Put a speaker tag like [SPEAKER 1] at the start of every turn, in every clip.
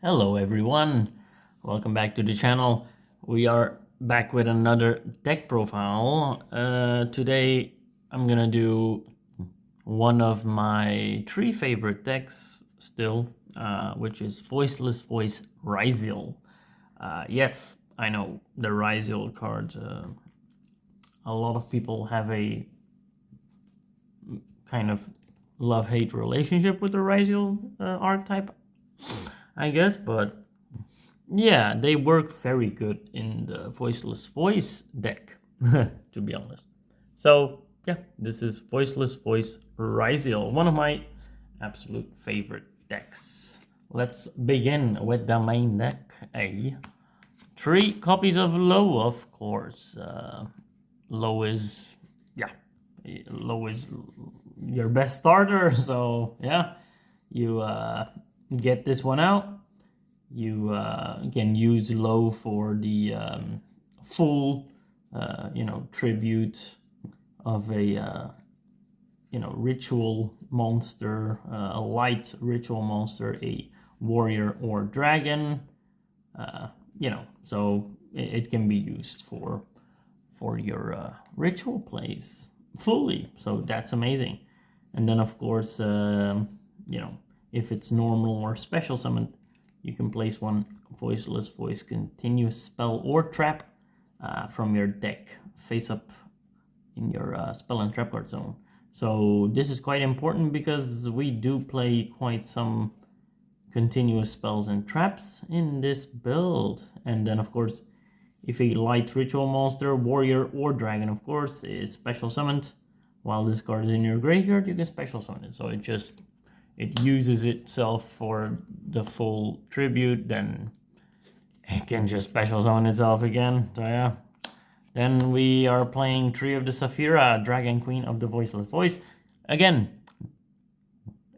[SPEAKER 1] Hello everyone, welcome back to the channel. We are back with another deck profile. Today I'm gonna do one of my three favorite decks still, which is Voiceless Voice Ryzeal. Yes, I know the Ryzeal card. A lot of people have a kind of love-hate relationship with the Ryzeal archetype, I guess, but yeah, they work very good in the Voiceless Voice deck, to be honest. So yeah, this is Voiceless Voice Ryzeal, one of my absolute favorite decks. Let's begin with the main deck. 3 copies of Low, of course. Low is, yeah, Low is your best starter, so yeah, you get this one out. You can use Low for the full, tribute of a, ritual monster, a light ritual monster, a warrior or dragon. So it can be used for your ritual plays fully. So that's amazing. And then of course, if it's normal or special summon, you can place one Voiceless Voice continuous spell or trap from your deck face up in your spell and trap card zone. So this is quite important because we do play quite some continuous spells and traps in this build. And then of course, if a light ritual monster, warrior, or dragon, of course, is special summoned while this card is in your graveyard, you can special summon it. So it uses itself for the full tribute, then it can just special summon itself again. So yeah. Then we are playing 3 of the Saphira, Dragon Queen of the Voiceless Voice. Again,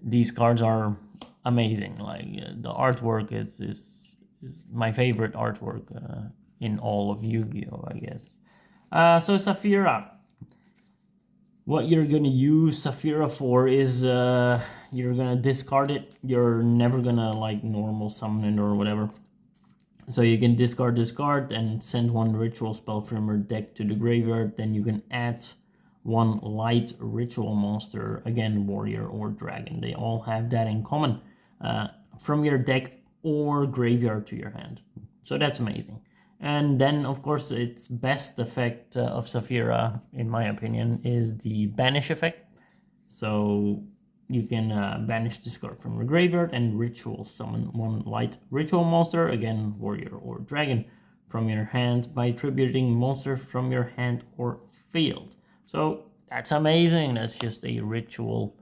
[SPEAKER 1] these cards are amazing. Like the artwork is my favorite artwork in all of Yu-Gi-Oh, I guess. So Saphira. What you're gonna use Saphira for is you're gonna discard it. You're never gonna like normal summon it or whatever. So you can discard and send one ritual spell from your deck to the graveyard. Then you can add one light ritual monster, again warrior or dragon. They all have that in common, from your deck or graveyard to your hand. So that's amazing. And then, of course, its best effect of Saphira, in my opinion, is the banish effect. So you can banish this card from your graveyard and ritual summon one light ritual monster, again, warrior or dragon, from your hand by tributing monsters from your hand or field. So that's amazing. That's just a ritual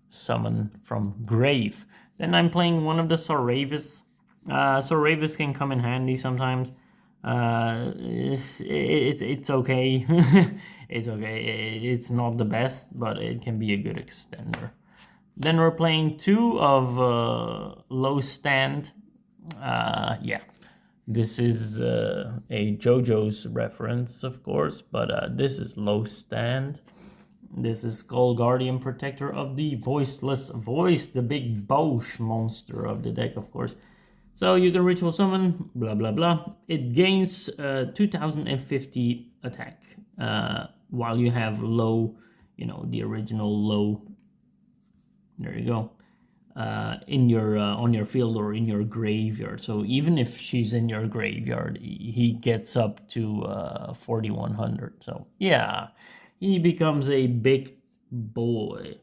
[SPEAKER 1] summon from grave. Then I'm playing one of the Soravis. Soravis can come in handy sometimes. It's okay. It's okay. It's not the best, but it can be a good extender. Then we're playing 2 of Low Stand. Yeah, this is a JoJo's reference, of course, but this is Low Stand. This is Skull Guardian, Protector of the Voiceless Voice, the big Bosch monster of the deck, of course. So you can ritual summon, blah, blah, blah. It gains 2050 attack while you have Low, the original Low. There you go. In your on your field or in your graveyard. So even if she's in your graveyard, he gets up to 4100. So yeah, he becomes a big boy.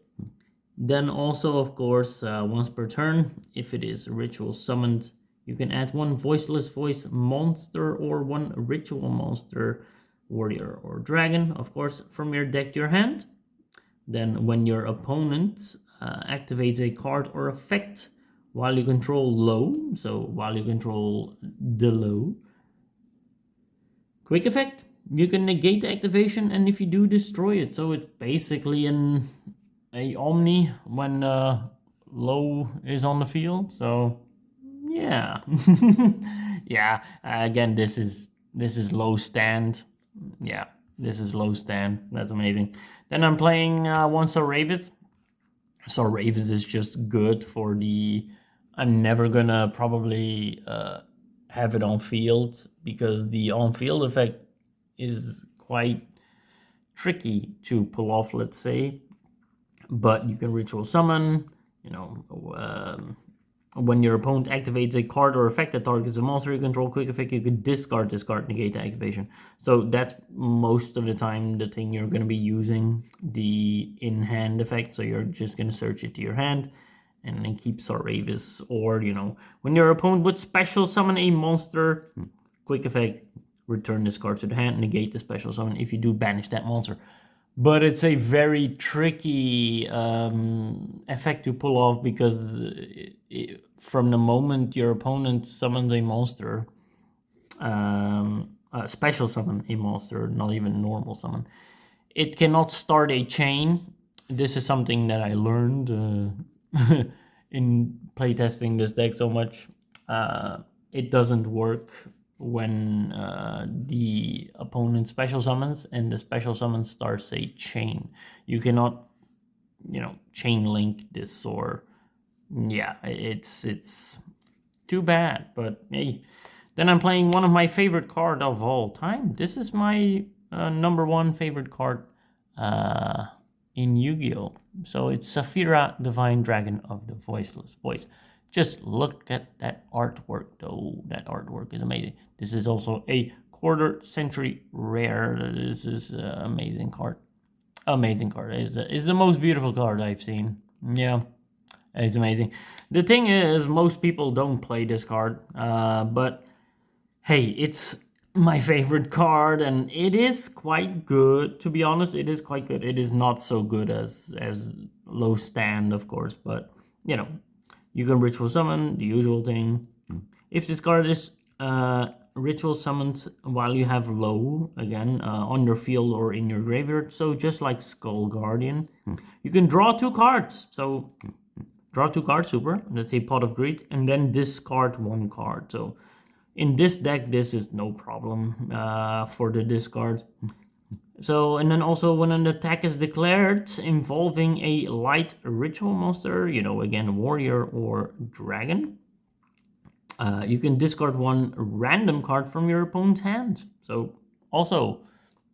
[SPEAKER 1] Then also, of course, once per turn, if it is ritual summoned, you can add one Voiceless Voice monster or one ritual monster, warrior or dragon, of course, from your deck to your hand. Then when your opponent activates a card or effect while you control Low, so while you control the Low, quick effect, you can negate the activation, and if you do, destroy it. So it's basically a Omni when Low is on the field. So yeah. Yeah, again, this is Low Stand. Yeah, this is Low Stand. That's amazing. Then I'm playing one Soravis. Soravis is just good for the I'm never gonna probably have it on field, because the on field effect is quite tricky to pull off, let's say. But you can ritual summon, you know, when your opponent activates a card or effect that targets a monster you control, quick effect, you could discard this card, negate the activation. So that's most of the time the thing you're going to be using, the in-hand effect. So you're just going to search it to your hand and then keep Sarravis. Or, you know, when your opponent would special summon a monster, quick effect, return this card to the hand, negate the special summon. If you do, banish that monster. But it's a very tricky effect to pull off, because from the moment your opponent summons a monster, special summon a monster, not even normal summon, it cannot start a chain. This is something that I learned in playtesting this deck so much. It doesn't work when the opponent special summons and the special summon starts a chain. You cannot, you know, chain link this, or yeah, it's too bad. But hey, then I'm playing one of my favorite cards of all time. This is my number one favorite card in Yu-Gi-Oh! So it's Saphira, Divine Dragon of the Voiceless Voice. Just look at that artwork, though. That artwork is amazing. This is also a quarter-century rare. This is an amazing card. Amazing card. It's the most beautiful card I've seen. Yeah, it's amazing. The thing is, most people don't play this card, but hey, it's my favorite card, and it is quite good. To be honest, it is quite good. It is not so good as low stand, of course, but you know, you can ritual summon, the usual thing. If this card is ritual summoned while you have low, again, on your field or in your graveyard, so just like Skull Guardian, you can draw 2 cards. So draw 2 cards, super. That's a Pot of Greed, and then discard 1 card. So in this deck, this is no problem for the discard. So, and then also when an attack is declared involving a light ritual monster, you know, again, warrior or dragon, you can discard 1 random card from your opponent's hand. So also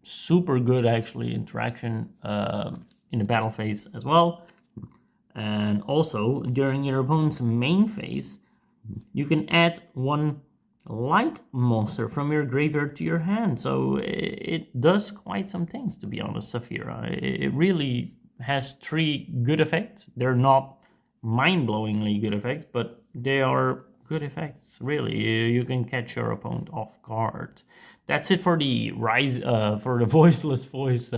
[SPEAKER 1] super good, actually, interaction in the battle phase as well. And also during your opponent's main phase, you can add 1 light monster from your graveyard to your hand. So it does quite some things, to be honest, Saphira. It really has 3 good effects. They're not mind-blowingly good effects, but they are good effects, really. You can catch your opponent off guard. That's it for the for the Voiceless Voice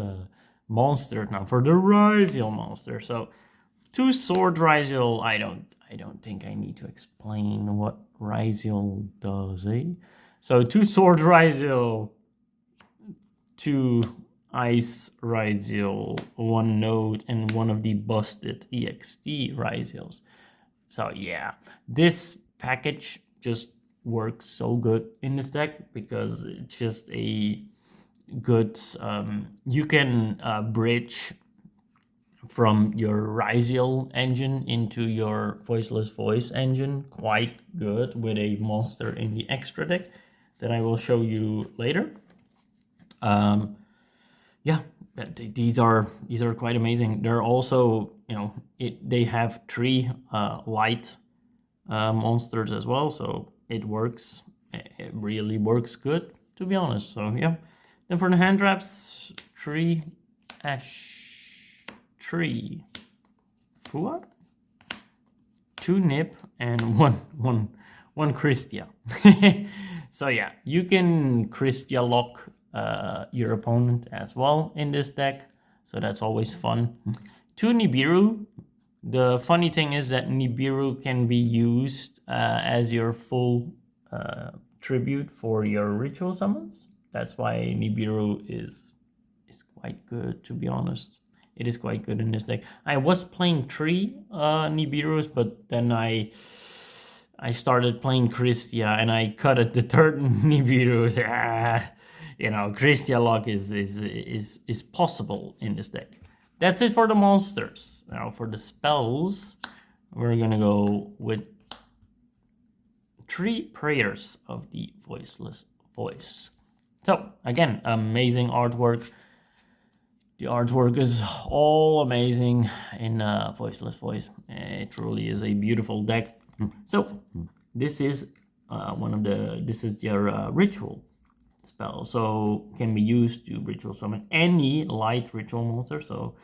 [SPEAKER 1] monster. Now for the Ryzeal monster. So 2 sword Ryzeal, I don't think I need to explain what Ryzeal does, eh? So 2 sword Ryzeal, 2 ice Ryzeal, 1 node, and 1 of the busted EXT Ryzeals. So yeah, this package just works so good in this deck, because it's just a good, you can bridge from your Ryzeal engine into your Voiceless Voice engine quite good with a monster in the extra deck that I will show you later. Yeah, these are quite amazing. They're also, you know, they have 3 light monsters as well, so it works. It really works good, to be honest. So yeah. Then for the hand traps, 3 Ash, 3 Fua, 2 Nip, and one Christia. So yeah, you can Christia lock your opponent as well in this deck, so that's always fun. 2 Nibiru. The funny thing is that Nibiru can be used as your full tribute for your ritual summons. That's why Nibiru is quite good, to be honest. It is quite good in this deck. I was playing 3 Nibirus, but then I started playing Christia and I cut at the 3rd Nibiru. You know, Christia lock is possible in this deck. That's it for the monsters. Now for the spells, we're gonna go with 3 prayers of the Voiceless Voice. So again, amazing artwork. The artwork is all amazing in Voiceless Voice. It truly is a beautiful deck. So this is this is your ritual spell. So can be used to ritual summon any light ritual monster. So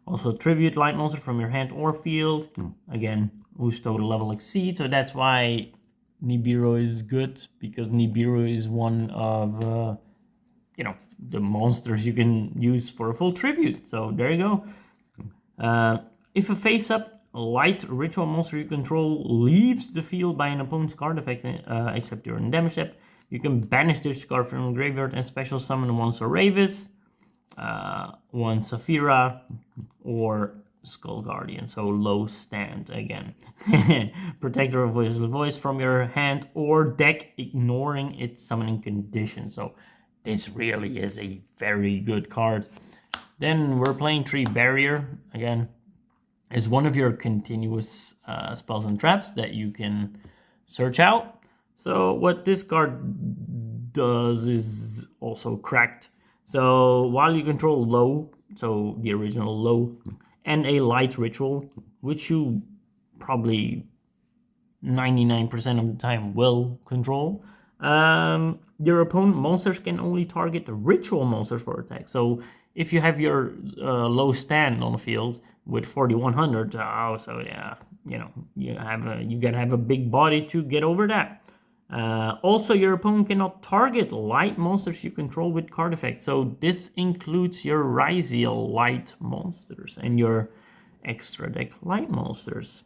[SPEAKER 1] also tribute light monster from your hand or field. Again, whose total level exceeds. So that's why Nibiru is good, because Nibiru is one of the monsters you can use for a full tribute. So there you go. If a face-up light ritual monster you control leaves the field by an opponent's card effect, except during damage step, you can banish this card from the graveyard and special summon one Soravis, one Saphira, or Skull Guardian. So low stand again. Protector of Voiceless Voice from your hand or deck, ignoring its summoning condition. So this really is a very good card. Then we're playing 3 Barrier. Again, is one of your continuous spells and traps that you can search out. So what this card does is also cracked. So while you control low, so the original low, and a light ritual, which you probably 99% of the time will control, your opponent monsters can only target ritual monsters for attack. So if you have your low stand on the field with 4100, so yeah, you gotta have a big body to get over that. Also, your opponent cannot target light monsters you control with card effects. So this includes your Ryzeal light monsters and your extra deck light monsters.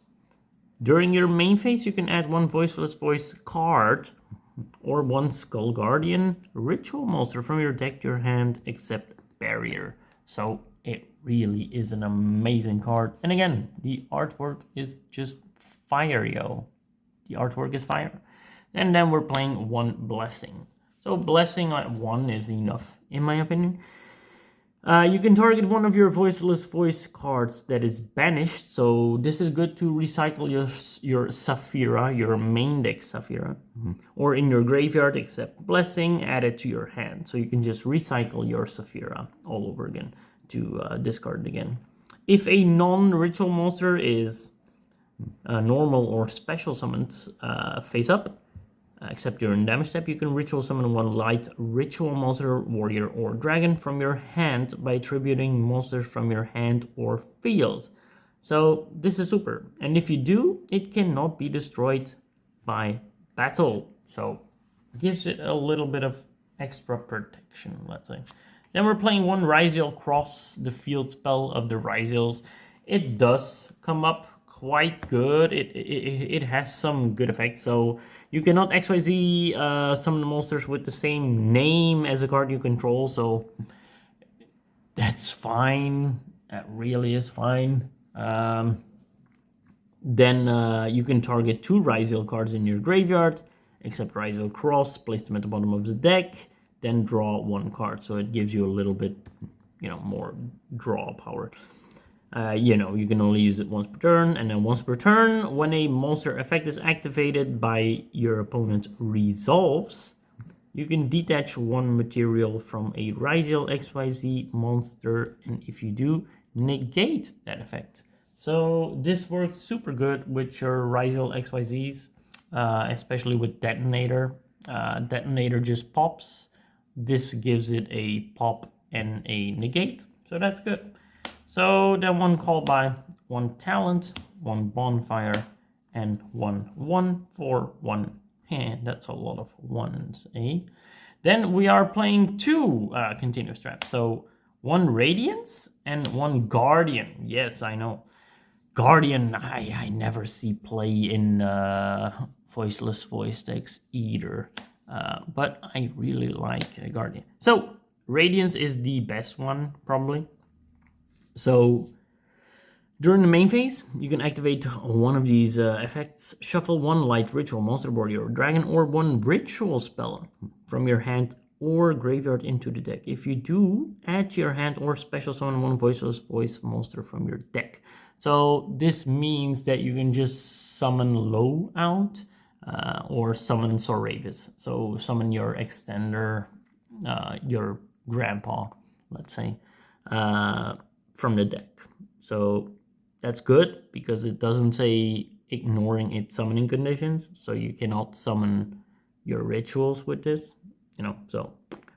[SPEAKER 1] During your main phase, you can add one Voiceless Voice card or one Skull Guardian ritual monster from your deck to your hand, except Barrier. So it really is an amazing card. And again, the artwork is just fire, yo. The artwork is fire. And then we're playing 1 Blessing. So Blessing at 1 is enough, in my opinion. You can target one of your Voiceless Voice cards that is banished. So this is good to recycle your Saphira, your main deck Saphira. Or in your graveyard, except Blessing, add it to your hand. So you can just recycle your Saphira all over again to discard it again. If a non-ritual monster is normal or special summoned face up, except during damage step, you can ritual summon 1 light ritual monster, warrior, or dragon from your hand by attributing monsters from your hand or field. So this is super. And if you do, it cannot be destroyed by battle. So it gives it a little bit of extra protection, let's say. Then we're playing 1 Ryzeal Cross, the field spell of the Ryzeals. It does come up quite good. It has some good effects. So you cannot XYZ summon monsters with the same name as a card you control. So that's fine. That really is fine. Then you can target 2 Ryzeal cards in your graveyard, except Ryzeal Cross, place them at the bottom of the deck, then draw 1 card. So it gives you a little bit, more draw power. You can only use it once per turn, and then once per turn, when a monster effect is activated by your opponent resolves, you can detach 1 material from a Ryzeal XYZ monster, and if you do, negate that effect. So this works super good with your Ryzeal XYZs, especially with Detonator. Detonator just pops. This gives it a pop and a negate, so that's good. So then 1 call by, 1 talent, 1 bonfire, and 1 for 1. That's a lot of 1s, eh? Then we are playing 2 continuous traps. So 1 Radiance and 1 Guardian. Yes, I know. Guardian, I never see play in Voiceless Voice decks either. But I really like Guardian. So Radiance is the best one, probably. So during the main phase, you can activate 1 of these effects. Shuffle 1 light ritual monster, warrior, or dragon, or 1 ritual spell from your hand or graveyard into the deck. If you do, add to your hand or special summon 1 Voiceless Voice monster from your deck. So this means that you can just summon low out. or summon Soravis. So summon your extender, your grandpa, let's say, from the deck. So that's good because it doesn't say ignoring its summoning conditions. So you cannot summon your rituals with this, so,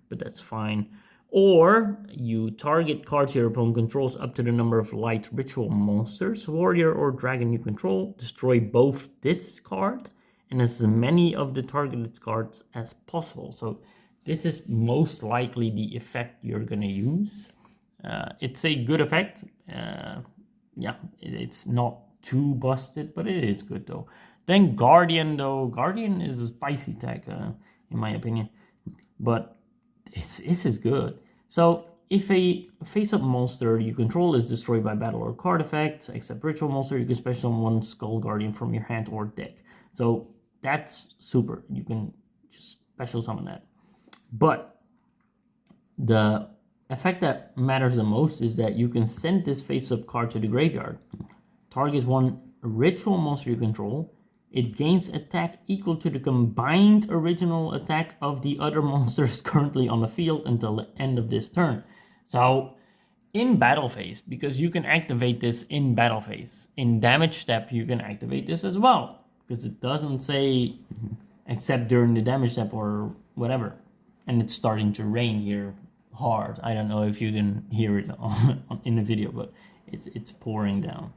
[SPEAKER 1] but that's fine. Or you target cards your opponent controls up to the number of light ritual monsters, warrior or dragon you control, destroy both this card and as many of the targeted cards as possible. So this is most likely the effect you're gonna use. It's a good effect. Yeah, it's not too busted, but it is good though. Then Guardian though, Guardian is a spicy tech in my opinion, but this is good. So if a face-up monster you control is destroyed by battle or card effect, except ritual monster, you can special summon one Skull Guardian from your hand or deck. So that's super. You can just special summon that. But the effect that matters the most is that you can send this face-up card to the graveyard. Targets one ritual monster you control. It gains attack equal to the combined original attack of the other monsters currently on the field until the end of this turn. So in battle phase, because you can activate this in battle phase, in damage step you can activate this as well, because it doesn't say except during the damage step or whatever. And it's starting to rain here hard. I don't know if you can hear it in the video, but it's pouring down.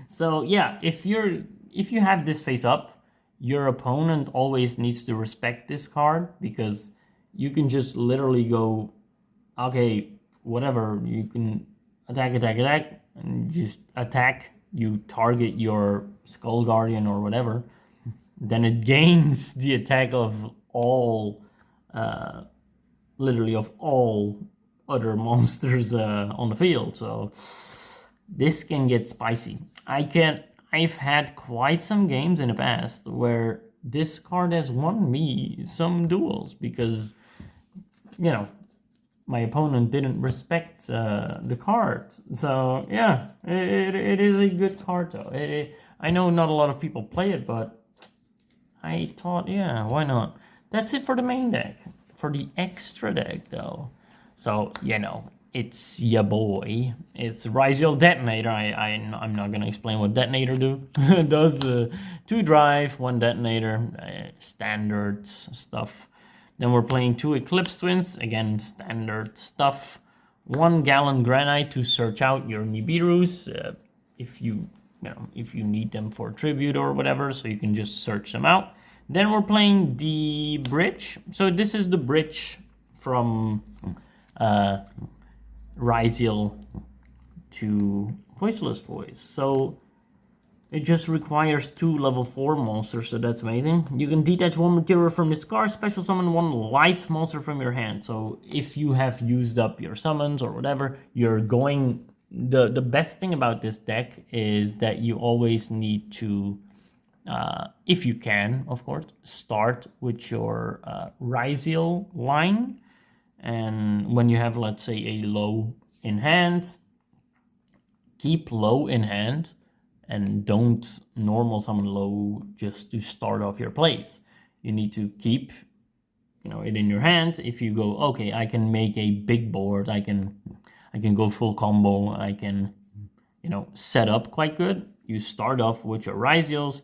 [SPEAKER 1] So yeah, if you have this face up, your opponent always needs to respect this card, because you can just literally go, okay, whatever, you can attack, and just attack, you target your Skull Guardian or whatever, then it gains the attack of all, literally of all other monsters on the field. So this can get spicy. I've had quite some games in the past where this card has won me some duels because, my opponent didn't respect the card. So yeah, it is a good card though. I know not a lot of people play it, but I thought, yeah, why not? That's it for the main deck. For the extra deck though, so it's ya boy. It's Ryzeal Detonator. I'm not gonna explain what Detonator does. 2 drive, 1 detonator, standard stuff. Then we're playing 2 Eclipse Twins, again standard stuff. 1 Gallon Granite to search out your Nibiru's if you need them for tribute or whatever, so you can just search them out. Then we're playing the bridge. So this is the bridge from Ryzeal to Voiceless Voice. So it just requires 2 level 4 monsters, so that's amazing. You can detach 1 material from this card, special summon 1 light monster from your hand. So if you have used up your summons or whatever, you're going... The best thing about this deck is that you always need to, if you can, of course, start with your Ryzeal line. And when you have, let's say, a low in hand, keep low in hand and don't normal summon low just to start off your plays. You need to keep it in your hand. If you go, okay, I can make a big board, I can go full combo, I can set up quite good. You start off with your Ryzeals,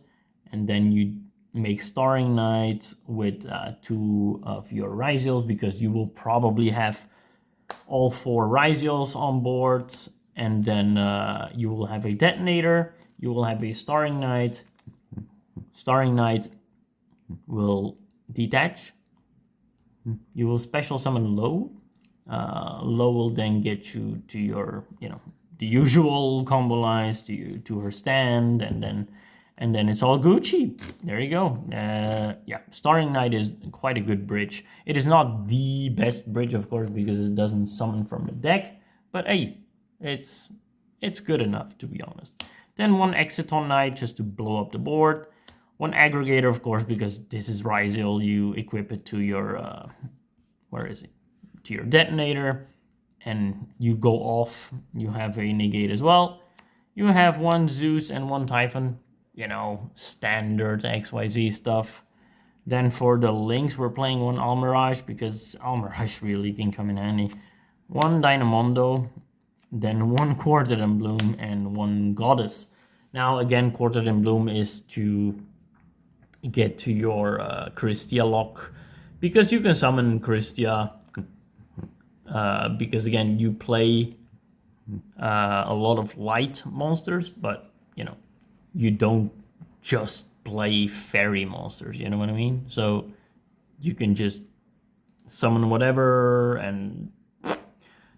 [SPEAKER 1] and then you make Starring Knight with 2 of your Ryzeals, because you will probably have all 4 Ryzeals on board, and then you will have a Detonator, you will have a Starring Knight. Starring Knight will detach. You will special summon Low. Low will then get you to your, the usual combo lines, to her stand, and then it's all Gucci. There you go. Yeah, Starring Knight is quite a good bridge. It is not the best bridge, of course, because it doesn't summon from the deck, but hey, it's good enough, to be honest. Then 1 Exciton Knight just to blow up the board. 1 Aggregator, of course, because this is Ryzeal. You equip it to your where is it? To your Detonator, and you go off. You have a negate as well. You have 1 Zeus and 1 Typhon. you know, standard XYZ stuff. Then for the links, we're playing one Almirage because Almirage really can come in handy. One Dynamondo, then one Quartet and Bloom, and one Goddess. Now again, Quartet and Bloom is to get to your Christia lock, because you can summon Christia, because again, you play a lot of light monsters, but you know, you don't just play fairy monsters, you know what I mean? So you can just summon whatever, and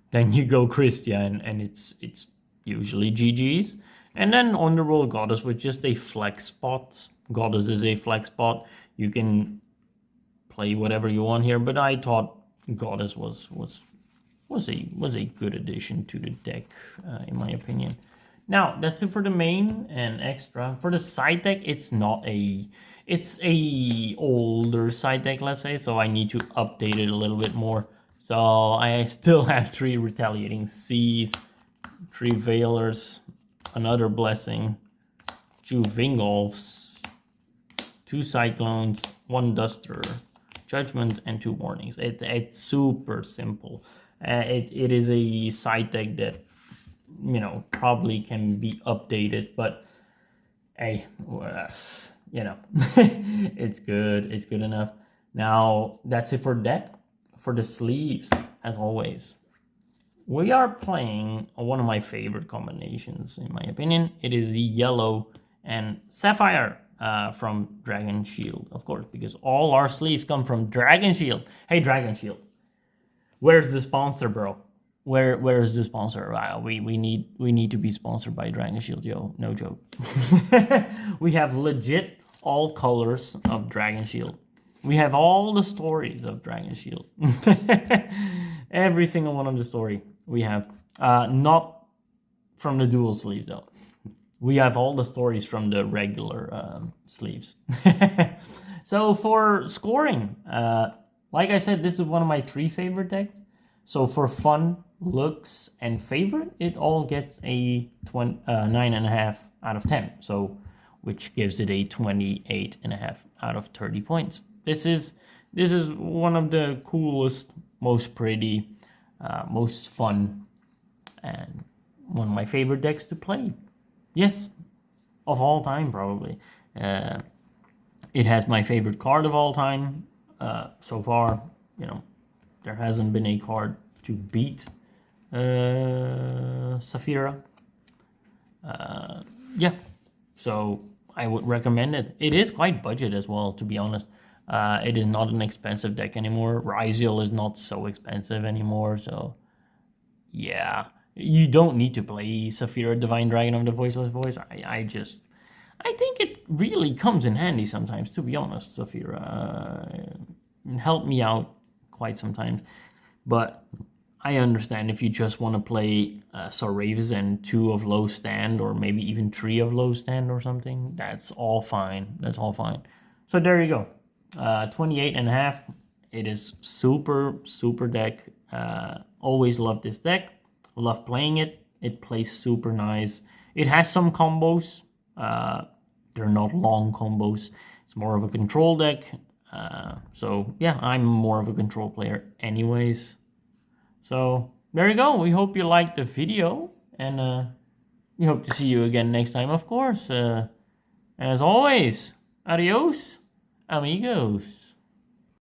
[SPEAKER 1] then you go Christia, and it's usually GG's. And then Underworld Goddess with just a flex spot. Goddess is a flex spot. You can play whatever you want here, but I thought Goddess was a good addition to the deck, in my opinion. Now that's it for the main and extra. For the side deck, it's a older side deck, let's say, so I need to update it a little bit more. So I still have 3 Retaliating Seas, 3 Veilers, another Blessing, 2 Vingolfs, 2 Cyclones, 1 Duster, Judgment, and 2 Warnings. It's super simple. It is a side deck that, you know, probably can be updated, but hey, you know, it's good enough. Now that's it for deck. For the sleeves, as always, we are playing one of my favorite combinations, in my opinion. It is the yellow and sapphire from Dragon Shield, of course, because all our sleeves come from Dragon Shield. Hey, Dragon Shield, where's the sponsor, bro? Where is the sponsor? We need to be sponsored by Dragon Shield, yo. No joke. We have legit all colors of Dragon Shield. We have all the stories of Dragon Shield. Every single one of the story we have. Not from the dual sleeves though. We have all the stories from the regular sleeves. So for scoring, like I said, this is one of my 3 favorite decks. So for fun, looks, and favorite, it all gets a 9.5 out of 10. So, which gives it a 28.5 out of 30 points. This is one of the coolest, most pretty, most fun, and one of my favorite decks to play. Yes, of all time, probably. It has my favorite card of all time. So far, you know, there hasn't been a card to beat Saphira. Yeah, so I would recommend it. It is quite budget as well, to be honest. It is not an expensive deck anymore. Ryzeal is not so expensive anymore, so yeah. You don't need to play Saphira Divine Dragon of the Voiceless Voice. I think it really comes in handy sometimes, to be honest. Saphira helped me out quite sometimes, but I understand if you just want to play Soravis and 2 of low stand, or maybe even 3 of low stand or something. That's all fine. That's all fine. So there you go. 28.5. It is super deck. Always love this deck. Love playing it. It plays super nice. It has some combos. They're not long combos. It's more of a control deck. So yeah, I'm more of a control player anyways. So there you go. We hope you liked the video, and we hope to see you again next time, of course. As always, adios, amigos.